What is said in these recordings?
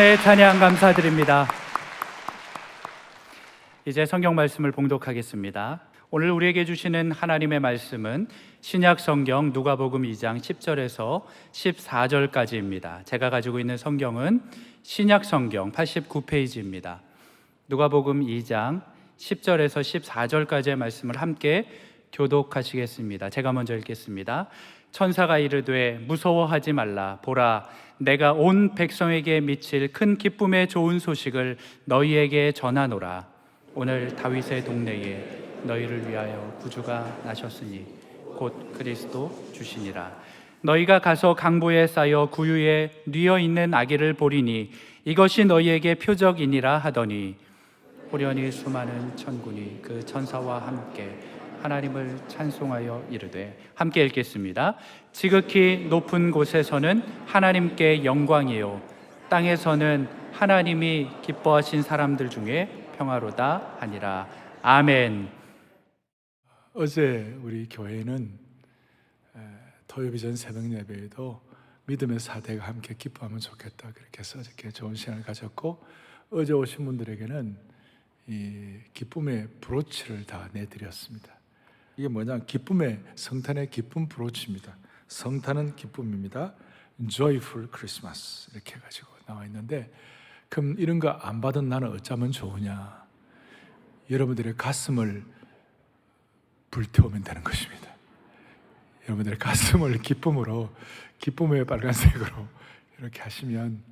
은혜 찬양 감사드립니다. 이제 성경 말씀을 봉독하겠습니다. 오늘 우리에게 주시는 하나님의 말씀은 신약 성경 누가복음 2장 10절에서 14절까지입니다. 제가 가지고 있는 성경은 신약 성경 89페이지입니다. 누가복음 2장 10절에서 14절까지의 말씀을 함께 교독하시겠습니다. 제가 먼저 읽겠습니다. 천사가 이르되 무서워하지 말라. 보라, 내가 온 백성에게 미칠 큰 기쁨의 좋은 소식을 너희에게 전하노라. 오늘 다윗의 동네에 너희를 위하여 구주가 나셨으니 곧 그리스도 주시니라. 너희가 가서 강보에 쌓여 구유에 뉘어 있는 아기를 보리니 이것이 너희에게 표적이니라 하더니 호련히 수많은 천군이 그 천사와 함께 하나님을 찬송하여 이르되, 함께 읽겠습니다. 지극히 높은 곳에서는 하나님께 영광이요 땅에서는 하나님이 기뻐하신 사람들 중에 평화로다 하니라. 아멘. 어제 우리 교회는 토요일 전 새벽 예배에도 믿음의 사대가 함께 기뻐하면 좋겠다 그렇게 해서 이렇게 좋은 시간을 가졌고, 어제 오신 분들에게는 이 기쁨의 브로치를 다 내드렸습니다. 이게 뭐냐, 기쁨의 성탄의 기쁨 브로치입니다. 성탄은 기쁨입니다. Joyful Christmas 이렇게 해가지고 나와 있는데, 그럼 이런 거 안 받은 나는 어쩌면 좋으냐? 여러분들의 가슴을 불태우면 되는 것입니다. 여러분들의 가슴을 기쁨으로, 기쁨의 빨간색으로 이렇게 하시면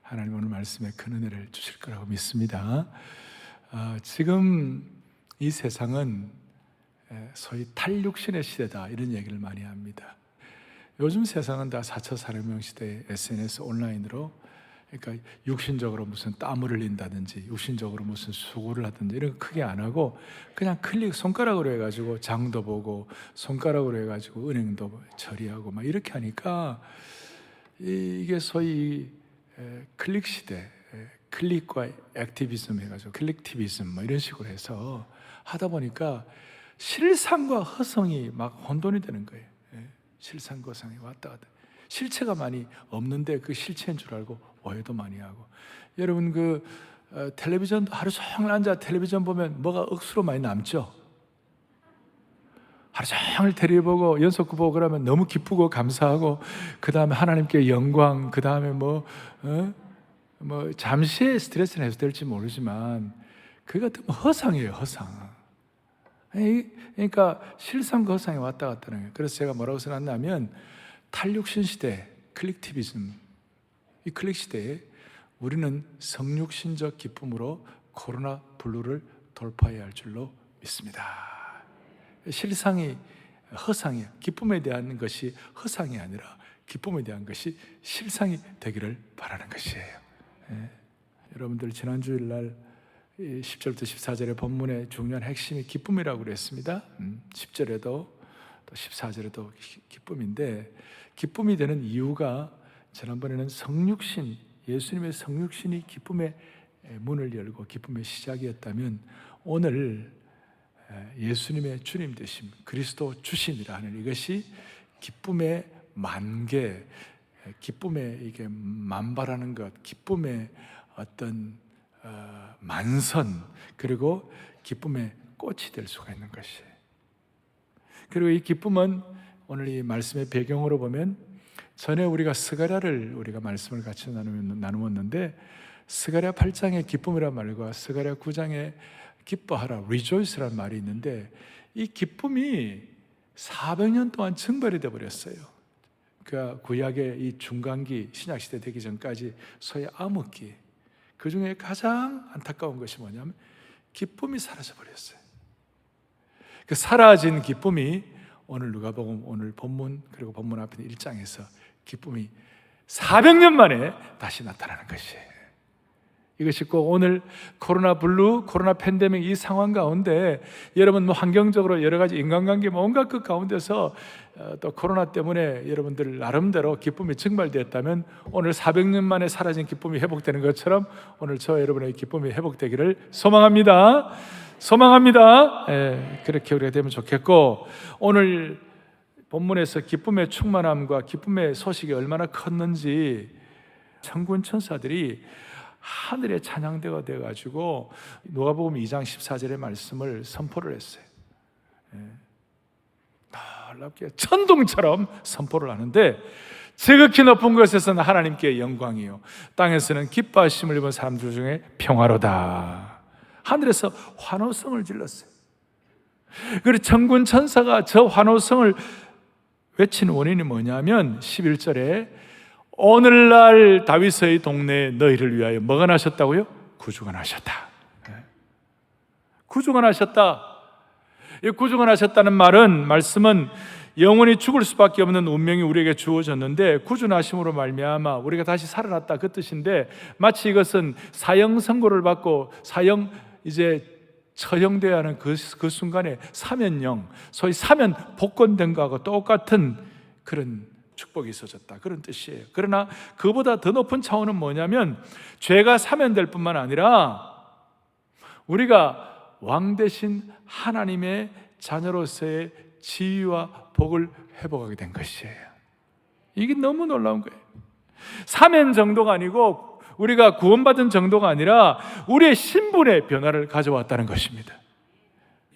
하나님 오늘 말씀에 큰 은혜를 주실 거라고 믿습니다. 지금 이 세상은 소위 탈육신의 시대다 이런 얘기를 많이 합니다. 요즘 세상은 다 4차 산업혁명 시대에 SNS 온라인으로, 그러니까 육신적으로 무슨 땀을 흘린다든지 육신적으로 무슨 수고를 하든지 이런 거 크게 안 하고 그냥 클릭 손가락으로 해가지고 장도 보고 손가락으로 해가지고 은행도 처리하고 막 이렇게 하니까 이게 소위 클릭 시대, 클릭과 액티비즘 해가지고 클릭티비즘 뭐 이런 식으로 해서 하다 보니까 실상과 허성이 막 혼돈이 되는 거예요. 실상과 허성이 왔다 갔다. 실체가 많이 없는데 그 실체인 줄 알고 오해도 많이 하고. 여러분 텔레비전 하루 종일 앉아 텔레비전 보면 뭐가 억수로 많이 남죠. 하루 종일 텔레비 보고 연속구 보고 그러면 너무 기쁘고 감사하고, 그 다음에 하나님께 영광, 그 다음에 뭐 잠시의 스트레스는 해소될지 모르지만 그게 어떤 허상이에요, 허상. 그러니까 실상과 허상이 왔다 갔다 하는 거예요. 그래서 제가 뭐라고 써놨냐면, 탈육신 시대, 클릭티비즘, 이 클릭 시대에 우리는 성육신적 기쁨으로 코로나 블루를 돌파해야 할 줄로 믿습니다. 실상이 허상이야. 기쁨에 대한 것이 허상이 아니라 기쁨에 대한 것이 실상이 되기를 바라는 것이에요. 여러분들 지난 주일날 10절부터 14절의 본문의 중요한 핵심이 기쁨이라고 그랬습니다. 10절에도 또 14절에도 기쁨인데, 기쁨이 되는 이유가 지난번에는 성육신, 예수님의 성육신이 기쁨의 문을 열고 기쁨의 시작이었다면, 오늘 예수님의 주님 되심, 그리스도 주신이라 하는 이것이 기쁨의 만개, 기쁨의 이게 만발하는 것, 기쁨의 어떤 만선, 그리고 기쁨의 꽃이 될 수가 있는 것이에요. 그리고 이 기쁨은 오늘 이 말씀의 배경으로 보면, 전에 우리가 스가랴를 우리가 말씀을 같이 나누었는데, 스가랴 8장의 기쁨이란 말과 스가랴 9장의 기뻐하라, rejoice라는 말이 있는데, 이 기쁨이 400년 동안 증발이 되어 버렸어요. 그러니까 구약의 이 중간기, 신약시대 되기 전까지 소위 암흑기, 그 중에 가장 안타까운 것이 뭐냐면 기쁨이 사라져 버렸어요. 그 사라진 기쁨이 오늘 누가복음 오늘 본문, 그리고 본문 앞에 1장에서 기쁨이 400년 만에 다시 나타나는 것이에요. 이것이 꼭 오늘 코로나 블루, 코로나 팬데믹 이 상황 가운데 여러분 환경적으로 여러 가지 인간관계 온갖 그 가운데서 또 코로나 때문에 여러분들 나름대로 기쁨이 증발되었다면, 오늘 400년 만에 사라진 기쁨이 회복되는 것처럼 오늘 저 여러분의 기쁨이 회복되기를 소망합니다. 그렇게 우리가 되면 좋겠고, 오늘 본문에서 기쁨의 충만함과 기쁨의 소식이 얼마나 컸는지 천군 천사들이 하늘의 찬양대가 되어가지고 누가복음 2장 14절의 말씀을 선포를 했어요. 놀랍게 천둥처럼 선포를 하는데, 지극히 높은 곳에서는 하나님께 영광이요 땅에서는 기뻐하심을 입은 사람들 중에 평화로다. 하늘에서 환호성을 질렀어요. 그리고 천군 천사가 저 환호성을 외치는 원인이 뭐냐면 11절에 오늘날 다윗의 동네에 너희를 위하여 뭐가 나셨다고요? 구주가 나셨다. 구주가 나셨다. 이 구주가 나셨다는 말씀은 영원히 죽을 수밖에 없는 운명이 우리에게 주어졌는데 구주 나심으로 말미암아 우리가 다시 살아났다, 그 뜻인데, 마치 이것은 사형 선고를 받고 사형 이제 처형돼야 하는 그 순간에 사면령, 소위 사면 복권된 거하고 똑같은 그런 축복이 있어졌다, 그런 뜻이에요. 그러나 그보다 더 높은 차원은 뭐냐면, 죄가 사면될 뿐만 아니라 우리가 왕 대신 하나님의 자녀로서의 지위와 복을 회복하게 된 것이에요. 이게 너무 놀라운 거예요. 사면 정도가 아니고 우리가 구원받은 정도가 아니라 우리의 신분의 변화를 가져왔다는 것입니다.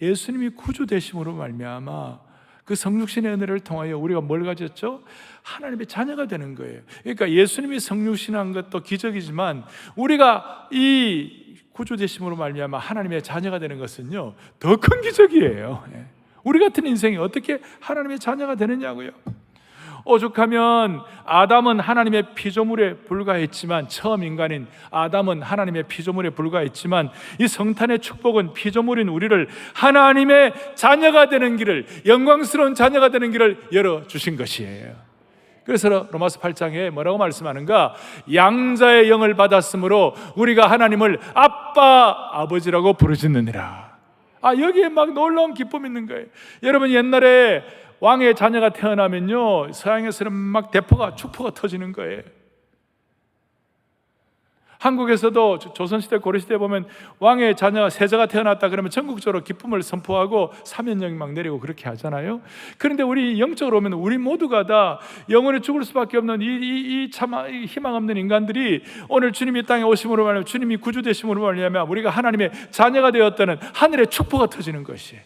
예수님이 구주 되심으로 말미암아 그 성육신의 은혜를 통하여 우리가 뭘 가졌죠? 하나님의 자녀가 되는 거예요. 그러니까 예수님이 성육신한 것도 기적이지만 우리가 이 구주 되심으로 말미암아 하나님의 자녀가 되는 것은요, 더 큰 기적이에요. 우리 같은 인생이 어떻게 하나님의 자녀가 되느냐고요. 오죽하면 아담은 하나님의 피조물에 불과했지만, 처음 인간인 아담은 하나님의 피조물에 불과했지만, 이 성탄의 축복은 피조물인 우리를 하나님의 자녀가 되는 길을, 영광스러운 자녀가 되는 길을 열어주신 것이에요. 그래서 로마서 8장에 뭐라고 말씀하는가? 양자의 영을 받았으므로 우리가 하나님을 아빠, 아버지라고 부르짖느니라. 여기에 막 놀라운 기쁨이 있는 거예요. 여러분, 옛날에 왕의 자녀가 태어나면요, 서양에서는 막 대포가, 축포가 터지는 거예요. 한국에서도 조선시대, 고려시대 보면 왕의 자녀, 세자가 태어났다 그러면 전국적으로 기쁨을 선포하고 사면령이 막 내리고 그렇게 하잖아요. 그런데 우리 영적으로 보면 우리 모두가 다 영원히 죽을 수밖에 없는 이 참 희망 없는 인간들이 오늘 주님이 땅에 오심으로 말하면, 주님이 구주 되심으로 말하면 우리가 하나님의 자녀가 되었다는 하늘의 축포가 터지는 것이에요.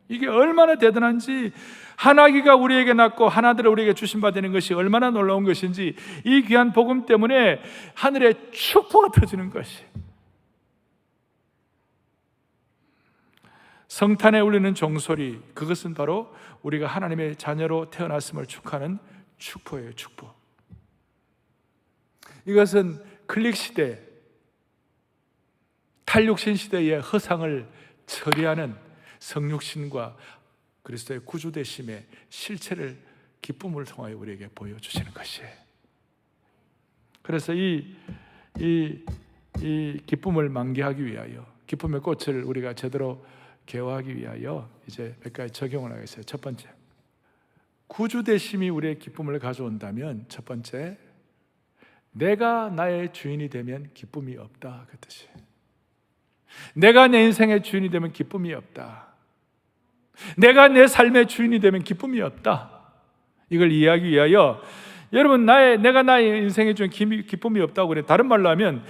이게 얼마나 대단한지, 하나기가 우리에게 낳고 하나들을 우리에게 주신 바 되는 것이 얼마나 놀라운 것인지, 이 귀한 복음 때문에 하늘의 축포가 터지는 것이, 성탄에 울리는 종소리, 그것은 바로 우리가 하나님의 자녀로 태어났음을 축하하는 축포예요. 축포. 이것은 클릭 시대, 탈육신 시대의 허상을 처리하는 성육신과 그리스도의 구주되심의 실체를 기쁨을 통하여 우리에게 보여주시는 것이에요. 그래서 이 기쁨을 만개하기 위하여, 기쁨의 꽃을 우리가 제대로 개화하기 위하여 이제 몇 가지 적용을 하겠어요. 첫 번째, 구주되심이 우리의 기쁨을 가져온다면, 첫 번째, 내가 나의 주인이 되면 기쁨이 없다, 그 뜻이에요. 내가 내 인생의 주인이 되면 기쁨이 없다. 내가 내 삶의 주인이 되면 기쁨이 없다. 이걸 이해하기 위하여, 여러분, 내가 나의 인생의 주인 기쁨이 없다고 그래. 다른 말로 하면,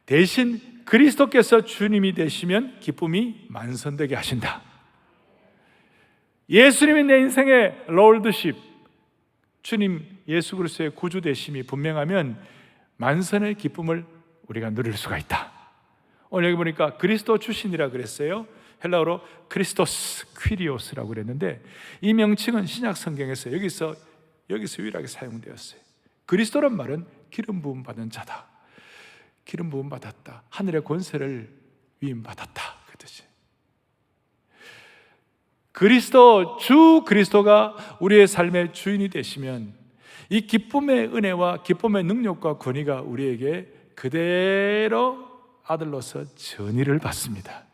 대신 그리스도께서 주님이 되시면 기쁨이 만선되게 하신다. 예수님이 내 인생의 롤드십, 주님 예수 그리스도의 구주 되심이 분명하면 만선의 기쁨을 우리가 누릴 수가 있다. 오늘 여기 보니까 그리스도 출신이라 그랬어요. 헬라어로 크리스토스 퀴리오스라고 그랬는데, 이 명칭은 신약 성경에서 여기서 유일하게 사용되었어요. 그리스도란 말은 기름 부음 받은 자다, 기름 부음 받았다, 하늘의 권세를 위임 받았다, 그 뜻이. 주 그리스도가 우리의 삶의 주인이 되시면 이 기쁨의 은혜와 기쁨의 능력과 권위가 우리에게 그대로 아들로서 전의를 받습니다.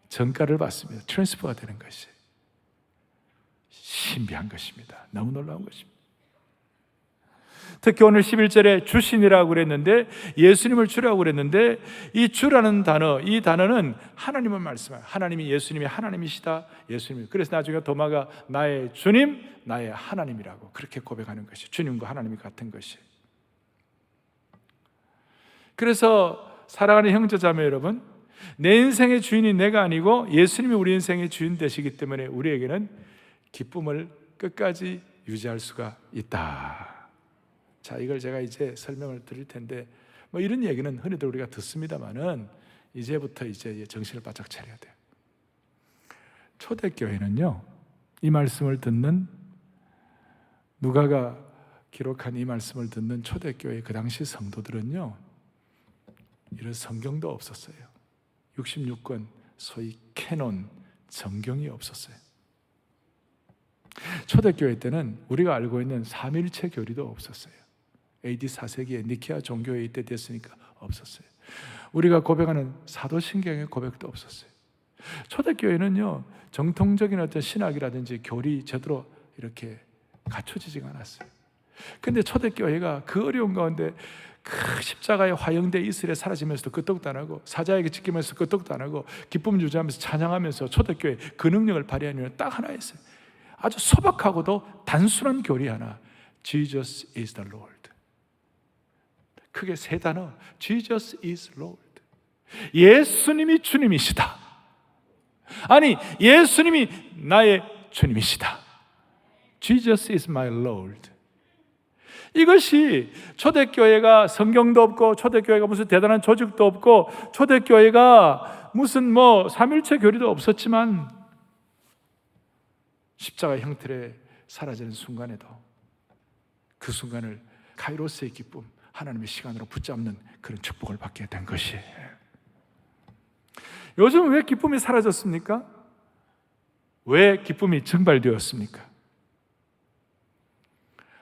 전가를 받습니다. 트랜스퍼가 되는 것이 신비한 것입니다. 너무 놀라운 것입니다. 특히 오늘 11절에 주신이라고 그랬는데, 예수님을 주라고 그랬는데, 이 주라는 단어, 이 단어는 하나님을 말씀해요. 하나님이, 예수님이 하나님이시다, 예수님이. 그래서 나중에 도마가 나의 주님, 나의 하나님이라고 그렇게 고백하는 것이, 주님과 하나님이 같은 것이. 그래서 사랑하는 형제자매 여러분, 내 인생의 주인이 내가 아니고 예수님이 우리 인생의 주인 되시기 때문에 우리에게는 기쁨을 끝까지 유지할 수가 있다. 자, 이걸 제가 이제 설명을 드릴 텐데, 뭐 이런 얘기는 흔히들 우리가 듣습니다만은 이제부터 이제 정신을 바짝 차려야 돼요. 초대교회는요, 이 말씀을 듣는, 누가가 기록한 이 말씀을 듣는 초대교회 그 당시 성도들은요, 이런 성경도 없었어요. 66권 소위 캐논 성경이 없었어요. 초대교회 때는 우리가 알고 있는 삼일체 교리도 없었어요. AD 4세기에 니케아 종교회의 때 됐으니까 없었어요. 우리가 고백하는 사도신경의 고백도 없었어요. 초대교회는요, 정통적인 어떤 신학이라든지 교리 제대로 이렇게 갖춰지지가 않았어요. 근데 초대교회가 그 어려운 가운데 그 십자가에 화형돼 이슬에 사라지면서도 끄떡도 안 하고, 사자에게 찢기면서 끄떡도 안 하고, 기쁨 유지하면서 찬양하면서 초대교회 그 능력을 발휘하는 이유는 딱 하나였어요. 아주 소박하고도 단순한 교리 하나, Jesus is the Lord. 크게 세 단어, Jesus is Lord. 예수님이 주님이시다. 아니, 예수님이 나의 주님이시다. Jesus is my Lord. 이것이 초대교회가 성경도 없고, 초대교회가 무슨 대단한 조직도 없고, 초대교회가 무슨 뭐 삼일체 교리도 없었지만, 십자가 형틀에 사라지는 순간에도 그 순간을 카이로스의 기쁨, 하나님의 시간으로 붙잡는 그런 축복을 받게 된 것이에요. 요즘 왜 기쁨이 사라졌습니까? 왜 기쁨이 증발되었습니까?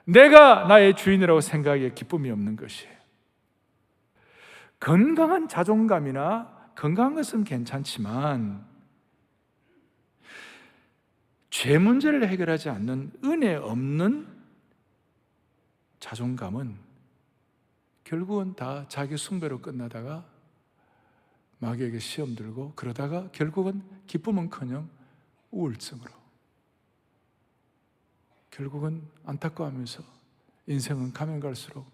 내가 나의 주인이라고 생각하기에 기쁨이 없는 것이에요. 건강한 자존감이나 건강한 것은 괜찮지만 죄 문제를 해결하지 않는 은혜 없는 자존감은 결국은 다 자기 숭배로 끝나다가 마귀에게 시험 들고, 그러다가 결국은 기쁨은커녕 우울증으로, 결국은 안타까워하면서 인생은 가면 갈수록,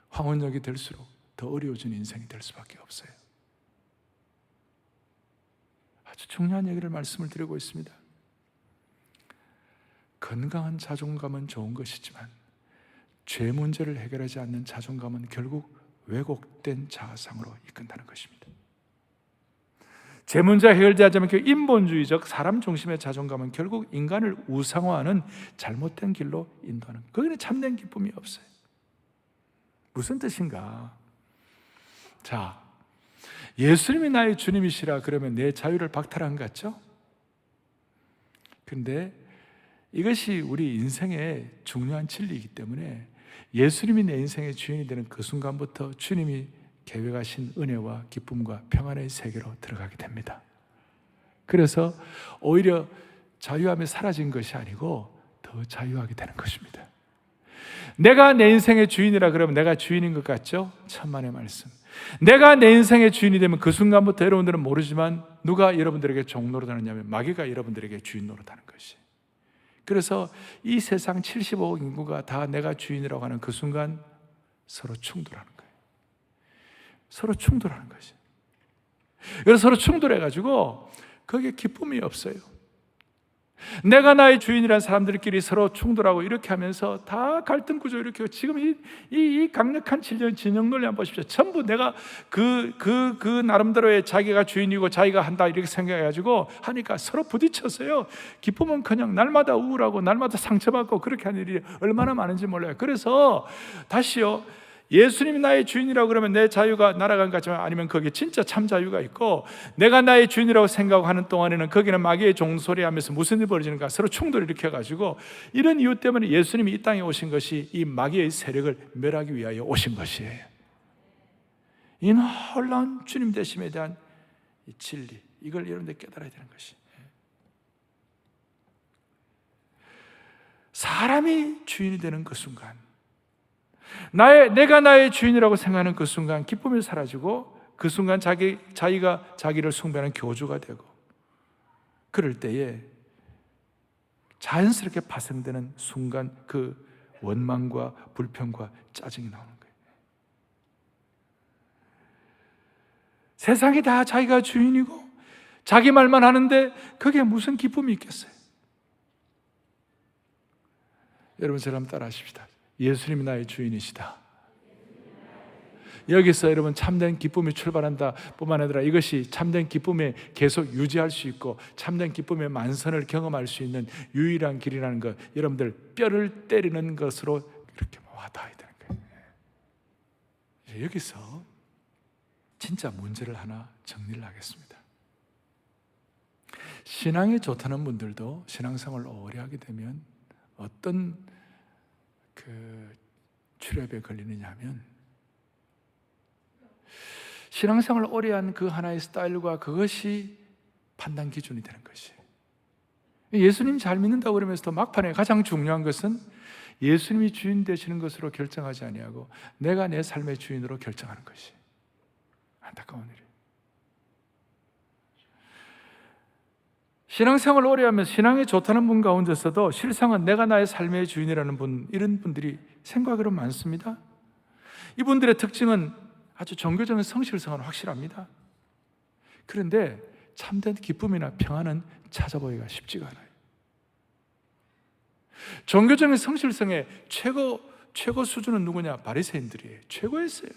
황혼역이 될수록 더 어려워진 인생이 될 수밖에 없어요. 아주 중요한 얘기를 말씀을 드리고 있습니다. 건강한 자존감은 좋은 것이지만 죄 문제를 해결하지 않는 자존감은 결국 왜곡된 자아상으로 이끈다는 것입니다. 죄 문제가 해결되지 않으면 그 인본주의적 사람 중심의 자존감은 결국 인간을 우상화하는 잘못된 길로 인도하는, 거기는 참된 기쁨이 없어요. 무슨 뜻인가? 자, 예수님이 나의 주님이시라 그러면 내 자유를 박탈한 것 같죠? 그런데 이것이 우리 인생의 중요한 진리이기 때문에 예수님이 내 인생의 주인이 되는 그 순간부터 주님이 계획하신 은혜와 기쁨과 평안의 세계로 들어가게 됩니다. 그래서 오히려 자유함이 사라진 것이 아니고 더 자유하게 되는 것입니다. 내가 내 인생의 주인이라 그러면 내가 주인인 것 같죠? 천만의 말씀. 내가 내 인생의 주인이 되면 그 순간부터 여러분들은 모르지만 누가 여러분들에게 종 노릇하느냐면 마귀가 여러분들에게 주인 노릇하는 것이. 그래서 이 세상 75억 인구가 다 내가 주인이라고 하는 그 순간 서로 충돌하는 거예요. 서로 충돌하는 것이. 그래서 서로 충돌해가지고 거기에 기쁨이 없어요. 내가 나의 주인이라는 사람들끼리 서로 충돌하고 이렇게 하면서 다 갈등 구조 이렇게, 지금 이 강력한 진영 논리 한번 보십시오. 전부 내가 그 나름대로의 자기가 주인이고 자기가 한다 이렇게 생각해가지고 하니까 서로 부딪혔어요. 기쁨은 그냥 날마다 우울하고 날마다 상처받고 그렇게 하는 일이 얼마나 많은지 몰라요. 그래서 다시요, 예수님이 나의 주인이라고 그러면 내 자유가 날아간 것 같지만 아니면 거기에 진짜 참 자유가 있고, 내가 나의 주인이라고 생각하는 동안에는 거기는 마귀의 종소리하면서 무슨 일이 벌어지는가, 서로 충돌을 일으켜가지고, 이런 이유 때문에 예수님이 이 땅에 오신 것이 이 마귀의 세력을 멸하기 위하여 오신 것이에요. 이 놀라운 주님 되심에 대한 이 진리, 이걸 여러분들 깨달아야 되는 것이. 사람이 주인이 되는 그 순간, 내가 나의 주인이라고 생각하는 그 순간 기쁨이 사라지고, 그 순간 자기가 자기를 숭배하는 교주가 되고, 그럴 때에 자연스럽게 파생되는 순간 그 원망과 불평과 짜증이 나오는 거예요. 세상이 다 자기가 주인이고 자기 말만 하는데 그게 무슨 기쁨이 있겠어요? 여러분, 저랑 따라 하십시다. 예수님이 나의 주인이시다. 여기서 여러분 참된 기쁨이 출발한다 뿐만 아니라 이것이 참된 기쁨에 계속 유지할 수 있고 참된 기쁨의 만선을 경험할 수 있는 유일한 길이라는 것, 여러분들 뼈를 때리는 것으로 이렇게 와닿아야 되는 거예요. 여기서 진짜 문제를 하나 정리를 하겠습니다. 신앙이 좋다는 분들도 신앙생활을 오래 하게 되면 어떤 출애굽에 걸리느냐 하면, 신앙생활을 오래 한 그 하나의 스타일과 그것이 판단 기준이 되는 것이에요. 예수님 잘 믿는다고 그러면서도 막판에 가장 중요한 것은 예수님이 주인 되시는 것으로 결정하지 아니하고 내가 내 삶의 주인으로 결정하는 것이 안타까운 일이에요. 신앙생활을 오래 하면서 신앙이 좋다는 분 가운데서도 실상은 내가 나의 삶의 주인이라는 분, 이런 분들이 생각으로 많습니다. 이분들의 특징은 아주 종교적인 성실성은 확실합니다. 그런데 참된 기쁨이나 평안은 찾아보기가 쉽지가 않아요. 종교적인 성실성의 최고 수준은 누구냐? 바리새인들이에요. 최고였어요.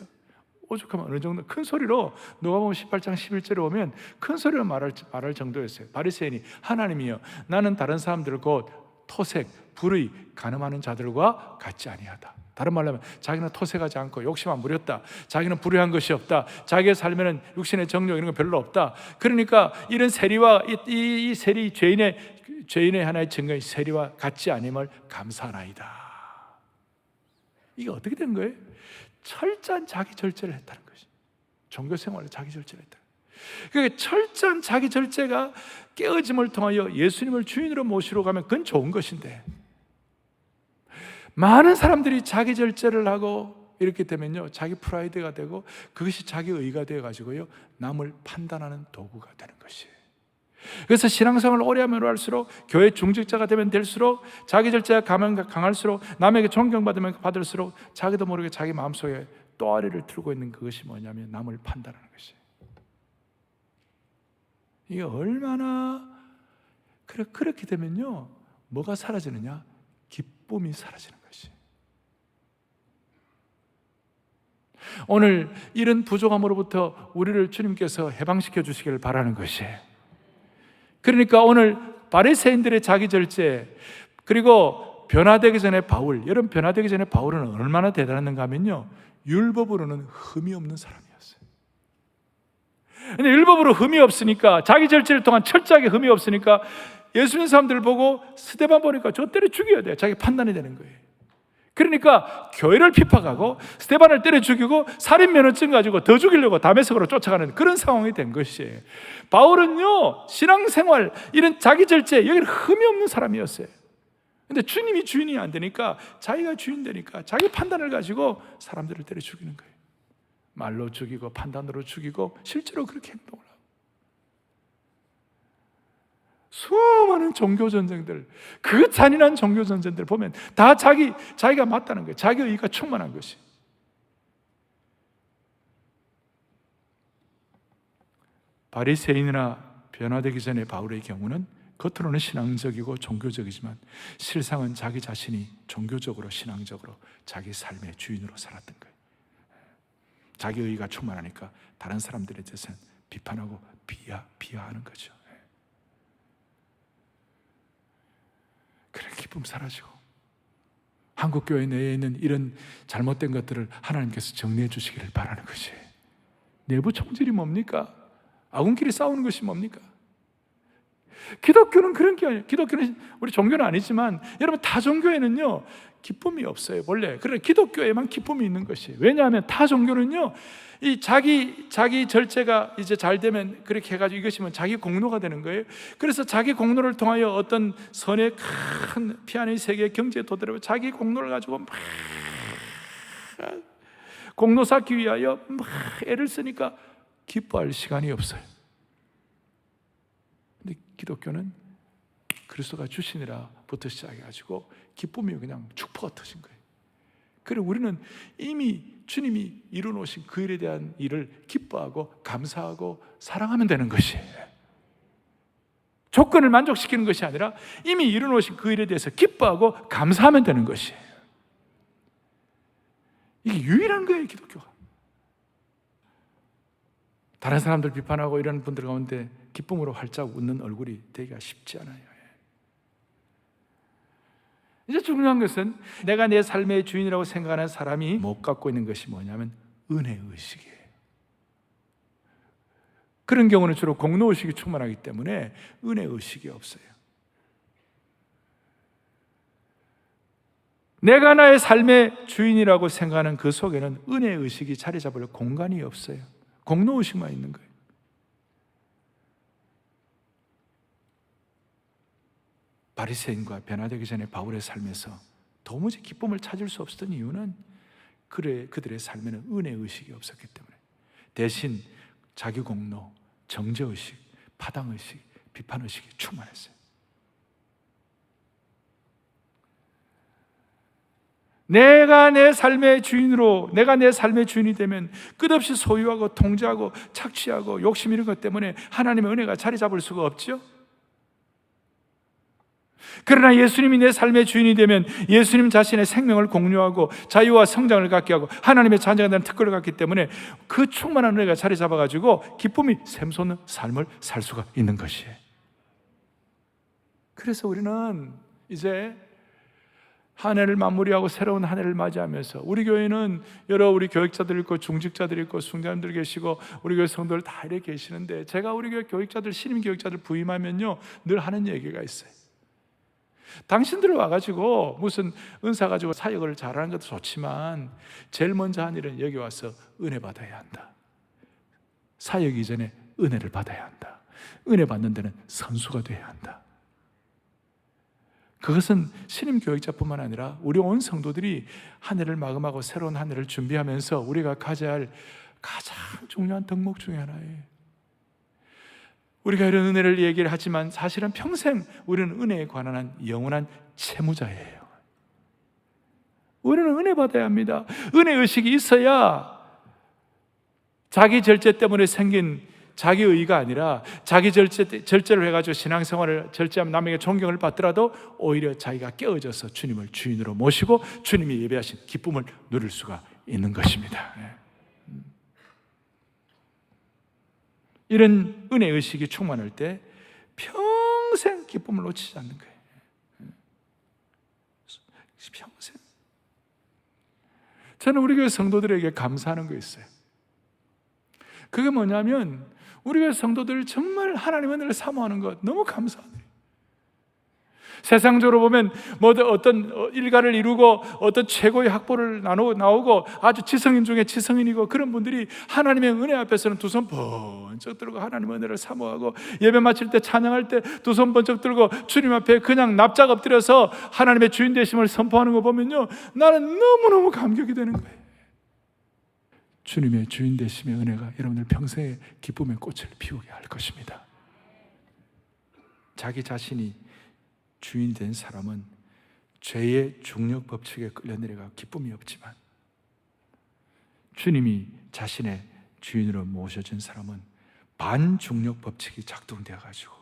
오죽하면 어느 정도 큰 소리로, 누가복음 18장 11절에 보면 큰 소리로 말할 정도였어요. 바리새인이 하나님이여, 나는 다른 사람들 곧 토색, 불의, 간음하는 자들과 같지 아니하다. 다른 말로 하면 자기는 토색하지 않고 욕심 안 부렸다. 자기는 불의한 것이 없다. 자기의 삶에는 육신의 정욕 이런 거 별로 없다. 그러니까 이런 세리와 이 세리, 죄인의 하나의 증거인 세리와 같지 아님을 감사하나이다. 이게 어떻게 된 거예요? 철저한 자기 절제를 했다는 것이. 종교 생활에 자기 절제를 했다. 그러니까 철저한 자기 절제가 깨어짐을 통하여 예수님을 주인으로 모시러 가면 그건 좋은 것인데, 많은 사람들이 자기 절제를 하고 이렇게 되면요, 자기 프라이드가 되고 그것이 자기 의가 되어 가지고요, 남을 판단하는 도구가 되는 것이에요. 그래서 신앙생활을 오래 하면 할수록, 교회 중직자가 되면 될수록, 자기 절제가 강할수록, 남에게 존경받으면 받을수록 자기도 모르게 자기 마음속에 또아리를 틀고 있는 그것이 뭐냐면 남을 판단하는 것이에요. 이게 얼마나 그렇게 되면요, 뭐가 사라지느냐? 기쁨이 사라지는 것이. 오늘 이런 부족함으로부터 우리를 주님께서 해방시켜 주시기를 바라는 것이에요. 그러니까 오늘 바리새인들의 자기 절제, 그리고 변화되기 전에 바울, 여러분 변화되기 전에 바울은 얼마나 대단했는가 하면요, 율법으로는 흠이 없는 사람이었어요. 근데 율법으로 흠이 없으니까, 자기 절제를 통한 철저하게 흠이 없으니까 예수님 사람들을 보고 스데반 보니까 저 때려 죽여야 돼. 자기 판단이 되는 거예요. 그러니까 교회를 핍박하고 스데반을 때려 죽이고 살인 면허증 가지고 더 죽이려고 다메섹으로 쫓아가는 그런 상황이 된 것이에요. 바울은요, 신앙생활, 이런 자기 절제, 여기는 흠이 없는 사람이었어요. 근데 주님이 주인이 안 되니까, 자기가 주인 되니까 자기 판단을 가지고 사람들을 때려 죽이는 거예요. 말로 죽이고 판단으로 죽이고 실제로 그렇게 행동을 하고. 수많은 종교 전쟁들, 그 잔인한 종교 전쟁들 보면 다 자기가 맞다는 거예요. 자기 의가 충만한 것이. 바리새인이나 변화되기 전에 바울의 경우는 겉으로는 신앙적이고 종교적이지만 실상은 자기 자신이 종교적으로, 신앙적으로 자기 삶의 주인으로 살았던 거예요. 자기 의가 충만하니까 다른 사람들에 대해서는 비판하고 비하하는 거죠. 그래, 기쁨 사라지고, 한국교회 내에 있는 이런 잘못된 것들을 하나님께서 정리해 주시기를 바라는 것이. 내부 총질이 뭡니까? 아군끼리 싸우는 것이 뭡니까? 기독교는 그런 게 아니에요. 기독교는, 우리 종교는 아니지만 여러분 타 종교에는요 기쁨이 없어요 원래. 그러나 기독교에만 기쁨이 있는 것이에요. 왜냐하면 타 종교는요, 이 자기 절제가 이제 잘 되면 그렇게 해가지고 이것이면 자기 공로가 되는 거예요. 그래서 자기 공로를 통하여 어떤 선의 큰 피아노의 세계 경제에 도달하고 자기 공로를 가지고 막 공로 쌓기 위하여 막 애를 쓰니까 기뻐할 시간이 없어요. 근데 기독교는 그리스도가 주시니라부터 시작해가지고 기쁨이 그냥 축포가 터진 거예요. 그래 우리는 이미 주님이 이루어놓으신 그 일에 대한 일을 기뻐하고 감사하고 사랑하면 되는 것이에요. 조건을 만족시키는 것이 아니라 이미 이루어놓으신 그 일에 대해서 기뻐하고 감사하면 되는 것이에요. 이게 유일한 거예요, 기독교가. 다른 사람들 비판하고 이런 분들 가운데 기쁨으로 활짝 웃는 얼굴이 되기가 쉽지 않아요. 이제 중요한 것은 내가 내 삶의 주인이라고 생각하는 사람이 못 갖고 있는 것이 뭐냐면 은혜의식이에요. 그런 경우는 주로 공로의식이 충만하기 때문에 은혜의식이 없어요. 내가 나의 삶의 주인이라고 생각하는 그 속에는 은혜의식이 자리 잡을 공간이 없어요. 공로의식만 있는 거예요. 바리새인과 변화되기 전에 바울의 삶에서 도무지 기쁨을 찾을 수 없었던 이유는 그들의 삶에는 은혜의식이 없었기 때문에 대신 자기 공로, 정죄의식, 파당의식, 비판의식이 충만했어요. 내가 내 삶의 주인이 되면 끝없이 소유하고 통제하고 착취하고 욕심 이런 것 때문에 하나님의 은혜가 자리 잡을 수가 없죠. 그러나 예수님이 내 삶의 주인이 되면 예수님 자신의 생명을 공유하고 자유와 성장을 갖게 하고 하나님의 자녀가 되는 특권을 갖기 때문에 그 충만한 은혜가 자리 잡아가지고 기쁨이 샘솟는 삶을 살 수가 있는 것이에요. 그래서 우리는 이제 한 해를 마무리하고 새로운 한 해를 맞이하면서 우리 교회는 여러 우리 교육자들 있고 중직자들 있고 숭자님들 계시고 우리 교회 성도들 다 이렇게 계시는데 제가 우리 교회 교육자들 신임 교육자들 부임하면요 늘 하는 얘기가 있어요. 당신들 와가지고 무슨 은사 가지고 사역을 잘하는 것도 좋지만 제일 먼저 한 일은 여기 와서 은혜 받아야 한다. 사역 이전에 은혜를 받아야 한다. 은혜 받는 데는 선수가 돼야 한다. 그것은 신임 교육자뿐만 아니라 우리 온 성도들이 한 해를 마감하고 새로운 한 해를 준비하면서 우리가 가져야 할 가장 중요한 덕목 중에 하나예요. 우리가 이런 은혜를 얘기를 하지만 사실은 평생 우리는 은혜에 관한 영원한 채무자예요. 우리는 은혜 받아야 합니다. 은혜의식이 있어야 자기 절제 때문에 생긴 자기 의가 아니라 자기 절제를 해가지고 신앙생활을 절제하면 남에게 존경을 받더라도 오히려 자기가 깨어져서 주님을 주인으로 모시고 주님이 예배하신 기쁨을 누릴 수가 있는 것입니다. 이런 은혜의식이 충만할 때 평생 기쁨을 놓치지 않는 거예요. 평생. 저는 우리 교회 성도들에게 감사하는 거 있어요. 그게 뭐냐면 우리 교회 성도들 정말 하나님의 은혜를 사모하는 것 너무 감사해요. 세상적으로 보면 어떤 일가를 이루고 어떤 최고의 학벌을 나오고 아주 지성인 중에 지성인이고 그런 분들이 하나님의 은혜 앞에서는 두 손 번쩍 들고 하나님의 은혜를 사모하고 예배 마칠 때 찬양할 때 두 손 번쩍 들고 주님 앞에 그냥 납작 엎드려서 하나님의 주인 되심을 선포하는 거 보면요 나는 너무너무 감격이 되는 거예요. 주님의 주인 되심의 은혜가 여러분들 평생의 기쁨의 꽃을 피우게 할 것입니다. 자기 자신이 주인이 된 사람은 죄의 중력 법칙에 끌려내려가 기쁨이 없지만 주님이 자신의 주인으로 모셔진 사람은 반중력 법칙이 작동되어 가지고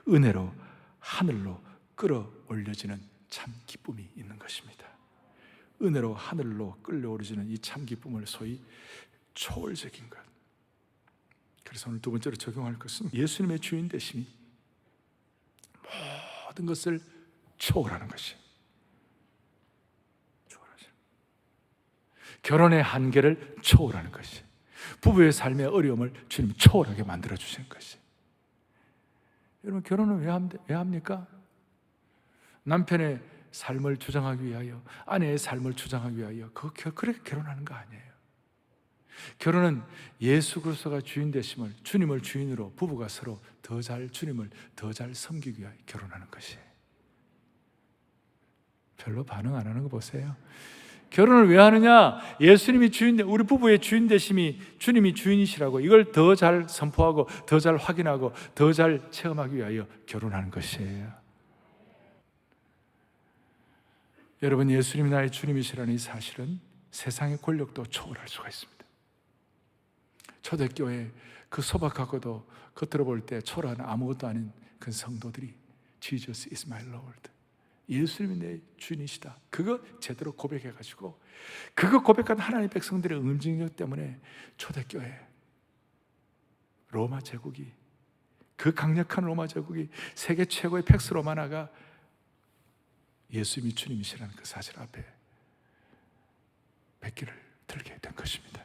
은혜로 하늘로 끌어올려지는 참 기쁨이 있는 것입니다. 은혜로 하늘로 끌어올려지는 이 참 기쁨을 소위 초월적인 것. 그래서 오늘 두 번째로 적용할 것은 예수님의 주인 되심이 모든 것을 초월하는 것이. 결혼의 한계를 초월하는 것이. 부부의 삶의 어려움을 주님 초월하게 만들어 주시는 것이. 여러분 결혼은 왜 합니까? 남편의 삶을 주장하기 위하여, 아내의 삶을 주장하기 위하여 그렇게 결혼하는 거 아니에요. 결혼은 예수 그리스도가 주인 되심을, 주님을 주인으로 부부가 서로 더 잘 주님을 더 잘 섬기기 위하여 결혼하는 것이에요. 별로 반응 안 하는 거 보세요. 결혼을 왜 하느냐? 예수님이 주인, 우리 부부의 주인 되심이 주님이 주인이시라고 이걸 더 잘 선포하고 더 잘 확인하고 더 잘 체험하기 위하여 결혼하는 것이에요. 여러분, 예수님이 나의 주님이시라는 이 사실은 세상의 권력도 초월할 수가 있습니다. 초대교회 그 소박하고도 겉으로 볼 때 초라한 아무것도 아닌 그 성도들이 Jesus is my Lord, 예수님이 내 주인이시다, 그거 제대로 고백해가지고 그거 고백한 하나님의 백성들의 응징력 때문에 초대교회 로마 제국이, 그 강력한 로마 제국이 세계 최고의 팩스 로마나가 예수님이 주님이시라는 그 사실 앞에 백기를 들게 된 것입니다.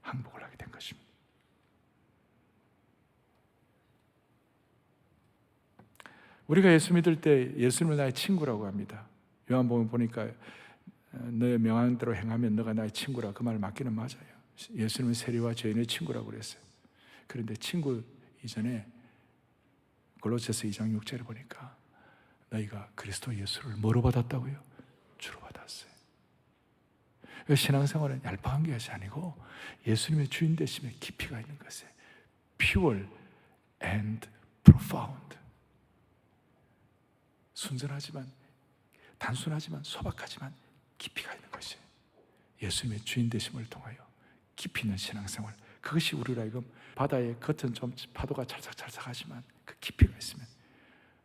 항복을 하게 된 것입니다. 우리가 예수 믿을 때 예수님을 나의 친구라고 합니다. 요한복음 보니까 너의 명함대로 행하면 너가 나의 친구라, 그 말 맞기는 맞아요. 예수님은 세리와 죄인의 친구라고 그랬어요. 그런데 친구 이전에 골로새서 2장 6절을 보니까 너희가 그리스도 예수를 뭐로 받았다고요? 주로 받았어요. 신앙생활은 얄팍한 것이 아니고 예수님의 주인 되심에 깊이가 있는 것이에요. Pure and profound. 순전하지만, 단순하지만, 소박하지만 깊이가 있는 것이에요. 예수님의 주인 되심을 통하여 깊이 있는 신앙생활, 그것이 우리로 하여금 바다의 겉은 좀 파도가 찰싹찰싹하지만 그 깊이가 있으면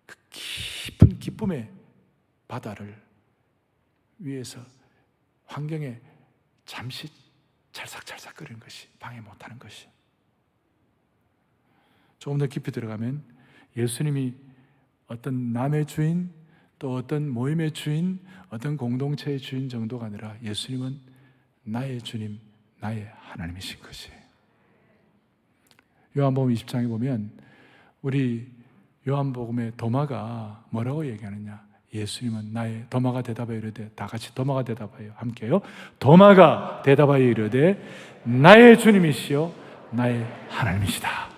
그 깊은 기쁨의 바다를 위에서 환경에 잠시 찰싹찰싹거리는 것이 방해 못하는 것이, 조금 더 깊이 들어가면 예수님이 어떤 남의 주인, 또 어떤 모임의 주인, 어떤 공동체의 주인 정도가 아니라 예수님은 나의 주님, 나의 하나님이신 것이에요. 요한복음 20장에 보면 우리 요한복음의 도마가 뭐라고 얘기하느냐? 예수님은 나의, 도마가 대답하여 이르되, 다 같이 도마가 대답하여 함께요. 도마가 대답하여 이르되 나의 주님이시요 나의 하나님이시다.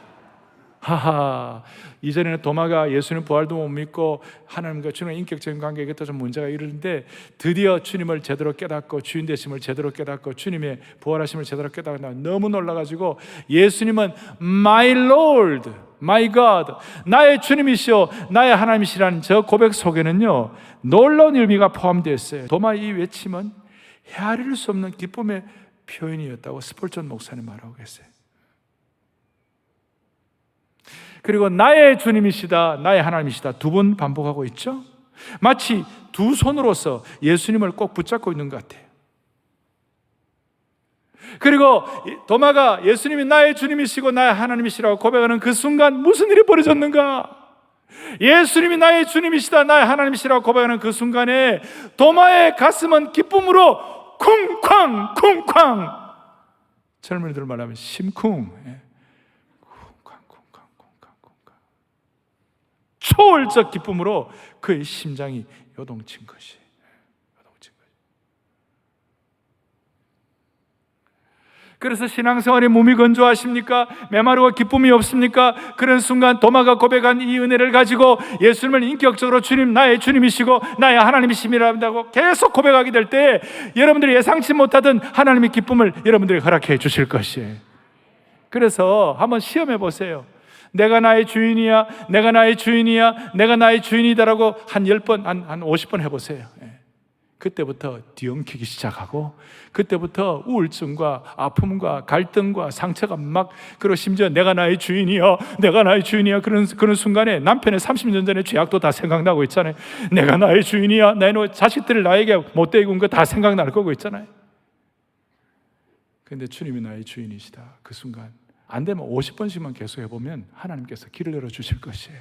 하하, 이전에는 도마가 예수님 부활도 못 믿고 하나님과 주님의 인격적인 관계에 또 좀 문제가 이르는데, 드디어 주님을 제대로 깨닫고 주인 되심을 제대로 깨닫고 주님의 부활하심을 제대로 깨닫고 너무 놀라가지고 예수님은 My Lord, My God, 나의 주님이시오 나의 하나님이시라는 저 고백 속에는요 놀라운 의미가 포함되어 있어요. 도마 이 외침은 헤아릴 수 없는 기쁨의 표현이었다고 스폴전 목사님 말하고 계세요. 그리고 나의 주님이시다, 나의 하나님이시다 두 번 반복하고 있죠. 마치 두 손으로서 예수님을 꼭 붙잡고 있는 것 같아요. 그리고 도마가 예수님이 나의 주님이시고 나의 하나님이시라고 고백하는 그 순간 무슨 일이 벌어졌는가? 예수님이 나의 주님이시다, 나의 하나님이시라고 고백하는 그 순간에 도마의 가슴은 기쁨으로 쿵쾅 쿵쾅, 젊은이들 말하면 심쿵, 초월적 기쁨으로 그의 심장이 요동친 것이. 그래서 신앙생활에 몸이 건조하십니까? 메마르고 기쁨이 없습니까? 그런 순간 도마가 고백한 이 은혜를 가지고 예수님을 인격적으로 주님, 나의 주님이시고 나의 하나님이심이라고 계속 고백하게 될 때 여러분들이 예상치 못하던 하나님의 기쁨을 여러분들이 허락해 주실 것이에요. 그래서 한번 시험해 보세요. 내가 나의 주인이야, 내가 나의 주인이야, 내가 나의 주인이다라고 한 10번, 한 50번 해보세요. 그때부터 뒤엉키기 시작하고, 그때부터 우울증과 아픔과 갈등과 상처가 막, 그리고 심지어 내가 나의 주인이야, 내가 나의 주인이야, 그런 순간에 남편의 30년 전의 죄악도 다 생각나고 있잖아요. 내가 나의 주인이야, 내 자식들을 나에게 못되게 군 거 다 생각날 거고 있잖아요. 그런데 주님이 나의 주인이시다, 그 순간 안 되면 50번씩만 계속 해보면 하나님께서 길을 열어주실 것이에요.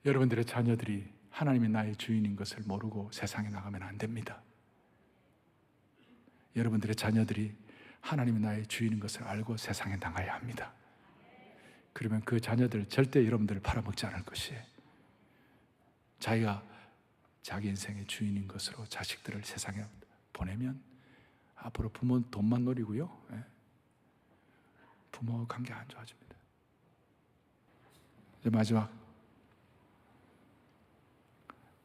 여러분들의 자녀들이 하나님이 나의 주인인 것을 모르고 세상에 나가면 안 됩니다. 여러분들의 자녀들이 하나님이 나의 주인인 것을 알고 세상에 나가야 합니다. 그러면 그 자녀들 절대 여러분들을 팔아먹지 않을 것이에요. 자기가 자기 인생의 주인인 것으로 자식들을 세상에 보내면 앞으로 부모는 돈만 노리고요, 부모 관계 안 좋아집니다. 이제 마지막,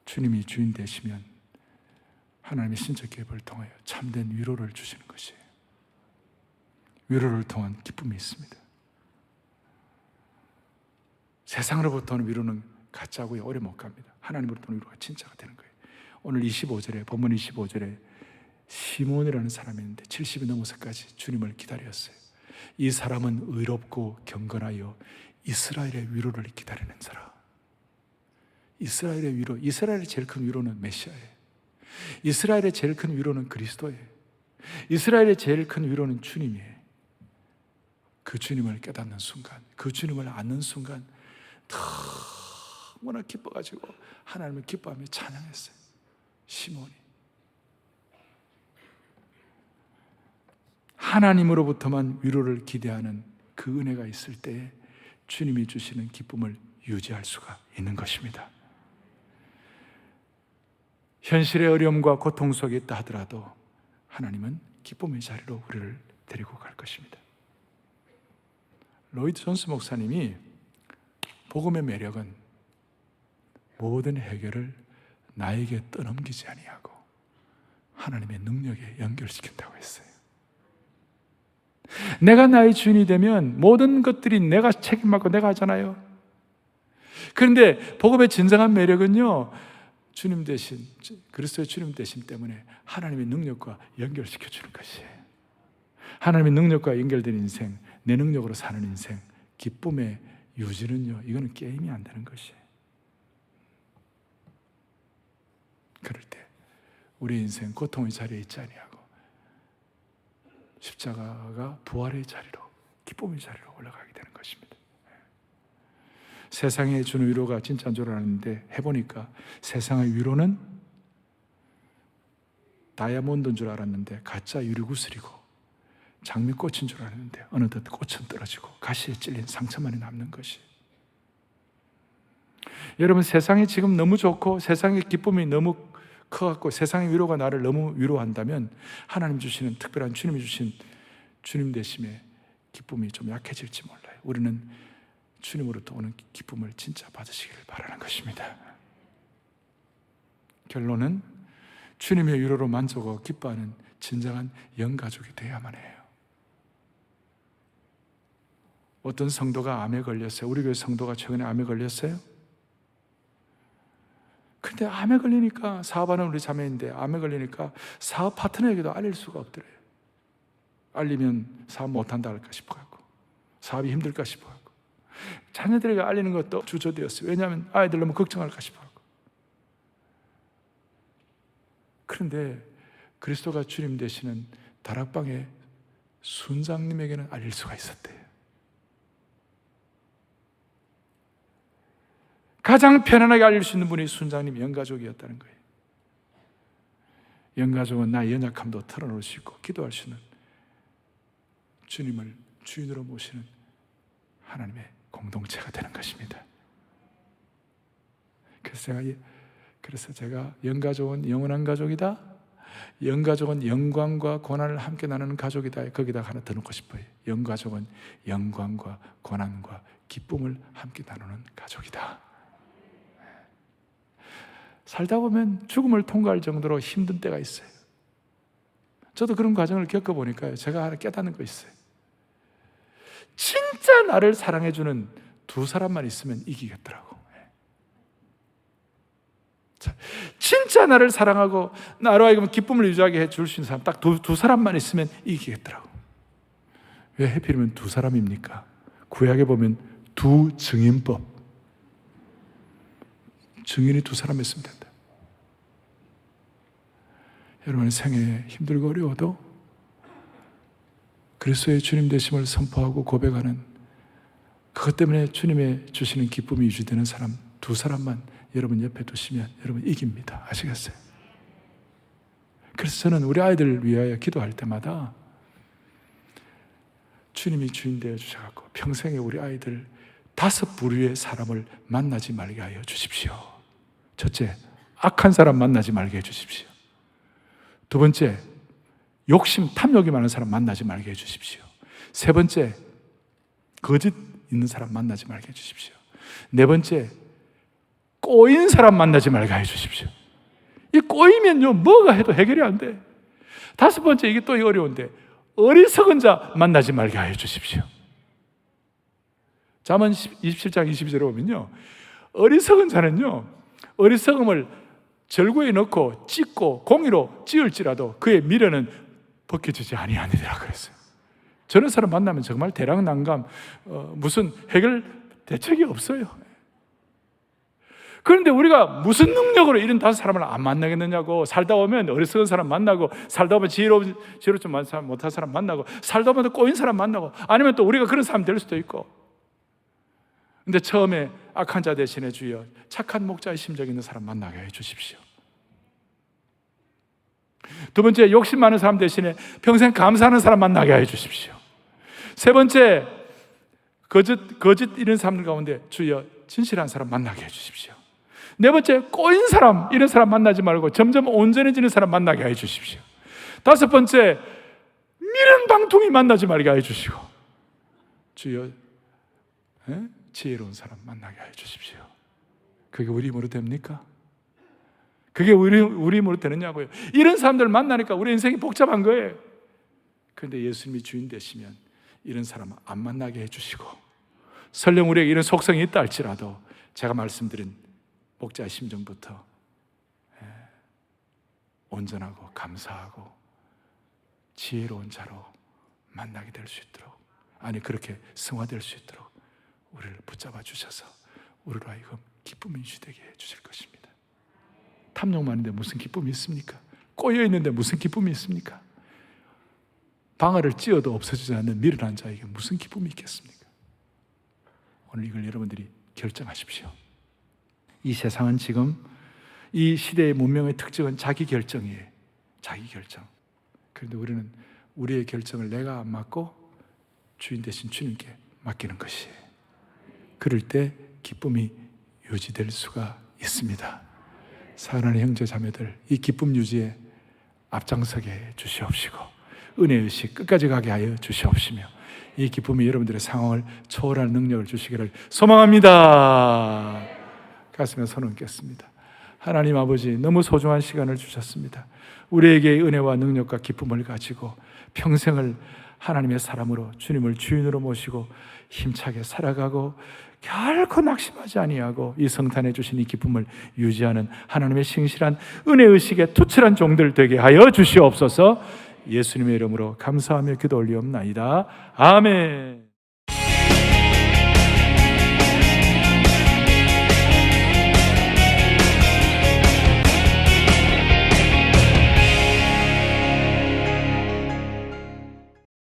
주님이 주인 되시면 하나님의 신적 계획을 통하여 참된 위로를 주시는 것이에요. 위로를 통한 기쁨이 있습니다. 세상으로부터는 위로는 가짜고요, 오래 못 갑니다. 하나님으로부터는 위로가 진짜가 되는 거예요. 오늘 25절에, 본문 25절에 시몬이라는 사람이 있는데 70이 넘어서까지 주님을 기다렸어요. 이 사람은 의롭고 경건하여 이스라엘의 위로를 기다리는 사람. 이스라엘의 위로, 이스라엘의 제일 큰 위로는 메시아예요. 이스라엘의 제일 큰 위로는 그리스도예요. 이스라엘의 제일 큰 위로는 주님이에요. 그 주님을 깨닫는 순간, 그 주님을 아는 순간 너무나 기뻐가지고 하나님을 기뻐하며 찬양했어요. 시몬이 하나님으로부터만 위로를 기대하는 그 은혜가 있을 때에 주님이 주시는 기쁨을 유지할 수가 있는 것입니다. 현실의 어려움과 고통 속에 있다 하더라도 하나님은 기쁨의 자리로 우리를 데리고 갈 것입니다. 로이드 존스 목사님이 복음의 매력은 모든 해결을 나에게 떠넘기지 아니하고 하나님의 능력에 연결시킨다고 했어요. 내가 나의 주인이 되면 모든 것들이 내가 책임받고 내가 하잖아요. 그런데 복음의 진정한 매력은요, 주님 대신, 그리스도의 주님 대신 때문에 하나님의 능력과 연결시켜 주는 것이에요. 하나님의 능력과 연결된 인생, 내 능력으로 사는 인생, 기쁨의 유지는요, 이거는 게임이 안 되는 것이에요. 그럴 때 우리 인생 고통의 자리에 있지 아니하고 십자가가 부활의 자리로, 기쁨의 자리로 올라가게 되는 것입니다. 세상에 주는 위로가 진짜인 줄 알았는데 해보니까 세상의 위로는 다이아몬드인 줄 알았는데 가짜 유리구슬이고, 장미꽃인 줄 알았는데 어느덧 꽃은 떨어지고 가시에 찔린 상처만이 남는 것이. 여러분, 세상이 지금 너무 좋고 세상의 기쁨이 너무 커갖고 세상의 위로가 나를 너무 위로한다면 하나님 주시는 특별한 주님이 주신 주님 되심의 기쁨이 좀 약해질지 몰라요. 우리는 주님으로부터 오는 기쁨을 진짜 받으시기를 바라는 것입니다. 결론은 주님의 위로로 만족하고 기뻐하는 진정한 영가족이 되어야만 해요. 어떤 성도가 암에 걸렸어요. 우리 교회 성도가 최근에 암에 걸렸어요. 근데 암에 걸리니까, 사업하는 우리 자매인데 암에 걸리니까 사업 파트너에게도 알릴 수가 없더래요. 알리면 사업 못한다 할까 싶어갖고, 사업이 힘들까 싶어갖고, 자녀들에게 알리는 것도 주저되었어요. 왜냐하면 아이들 너무 걱정할까 싶어갖고. 그런데 그리스도가 주님 되시는 다락방의 순장님에게는 알릴 수가 있었대요. 가장 편안하게 알릴 수 있는 분이 순장님 영가족이었다는 거예요. 영가족은 나의 연약함도 털어놓을 수 있고 기도할 수 있는, 주님을 주인으로 모시는 하나님의 공동체가 되는 것입니다. 그래서 제가 영가족은 영원한 가족이다, 영가족은 영광과 고난을 함께 나누는 가족이다, 거기다 하나 더 넣고 싶어요. 영가족은 영광과 고난과 기쁨을 함께 나누는 가족이다. 살다 보면 죽음을 통과할 정도로 힘든 때가 있어요. 저도 그런 과정을 겪어보니까요, 제가 하나 깨닫는 거 있어요. 진짜 나를 사랑해주는 두 사람만 있으면 이기겠더라고. 진짜 나를 사랑하고 나로 하여금 기쁨을 유지하게 해줄 수 있는 사람 딱 두 사람만 있으면 이기겠더라고. 왜 하필이면 두 사람입니까? 구약에 보면 두 증인법, 증인이 두 사람 있으면 된다. 여러분의 생애에 힘들고 어려워도 그리스도의 주님 되심을 선포하고 고백하는, 그것 때문에 주님의 주시는 기쁨이 유지되는 사람 두 사람만 여러분 옆에 두시면 여러분 이깁니다. 아시겠어요? 그래서 저는 우리 아이들을 위하여 기도할 때마다 주님이 주인 되어 주셔서 평생에 우리 아이들 5 부류의 사람을 만나지 말게 하여 주십시오. 첫째, 악한 사람 만나지 말게 해주십시오. 두 번째, 욕심, 탐욕이 많은 사람 만나지 말게 해주십시오. 세 번째, 거짓 있는 사람 만나지 말게 해주십시오. 네 번째, 꼬인 사람 만나지 말게 해주십시오. 이 꼬이면요, 뭐가 해도 해결이 안 돼. 5번째, 이게 또 어려운데, 어리석은 자 만나지 말게 하여 주십시오. 잠언 27장 22절에 보면요, 어리석은 자는요, 어리석음을 절구에 넣고 찢고 공의로 찌을지라도 그의 미련은 벗겨지지 아니하니라 그랬어요. 저런 사람 만나면 정말 대랑난감, 무슨 해결 대책이 없어요. 그런데 우리가 무슨 능력으로 이런 다섯 사람을 안 만나겠느냐고. 살다 보면 어리석은 사람 만나고, 살다 보면 지혜롭지 못한 사람 만나고, 살다 보면 꼬인 사람 만나고, 아니면 또 우리가 그런 사람 될 수도 있고. 근데 처음에 악한 자 대신에 주여 착한 목자의 심정 있는 사람 만나게 해주십시오. 두 번째, 욕심 많은 사람 대신에 평생 감사하는 사람 만나게 해주십시오. 세 번째, 거짓 이런 사람들 가운데 주여 진실한 사람 만나게 해주십시오. 네 번째, 꼬인 사람, 이런 사람 만나지 말고 점점 온전해지는 사람 만나게 해주십시오. 다섯 번째, 미련 방통이 만나지 말게 해주시고, 주여 지혜로운 사람 만나게 해주십시오. 그게 우리 힘으로 됩니까? 그게 우리 힘으로 되느냐고요. 이런 사람들 만나니까 우리 인생이 복잡한 거예요. 그런데 예수님이 주인 되시면 이런 사람 안 만나게 해주시고, 설령 우리에게 이런 속성이 있다 할지라도 제가 말씀드린 목자의 심정부터 온전하고 감사하고 지혜로운 자로 만나게 될 수 있도록, 아니 그렇게 승화될 수 있도록 우리를 붙잡아 주셔서 우리로 하여금 기쁨이 유지되게 해 주실 것입니다. 탐욕 많은데 무슨 기쁨이 있습니까? 꼬여 있는데 무슨 기쁨이 있습니까? 방아를 찧어도 없어지지 않는 미련한 자에게 무슨 기쁨이 있겠습니까? 오늘 이걸 여러분들이 결정하십시오. 이 세상은 지금 이 시대의 문명의 특징은 자기 결정이에요. 자기 결정. 그런데 우리는 우리의 결정을 내가 안 맡고 주인 대신 주님께 맡기는 것이에요. 그럴 때 기쁨이 유지될 수가 있습니다. 사랑하는 형제 자매들, 이 기쁨 유지에 앞장서게 해 주시옵시고 은혜의식 끝까지 가게 하여 주시옵시며 이 기쁨이 여러분들의 상황을 초월할 능력을 주시기를 소망합니다. 가슴에 손을 얹겠습니다. 하나님 아버지, 너무 소중한 시간을 주셨습니다. 우리에게 은혜와 능력과 기쁨을 가지고 평생을 하나님의 사람으로 주님을 주인으로 모시고 힘차게 살아가고 결코 낙심하지 아니하고 이 성탄에 주신 이 기쁨을 유지하는 하나님의 신실한 은혜의식에 투철한 종들 되게 하여 주시옵소서. 예수님의 이름으로 감사하며 기도 올리옵나이다. 아멘.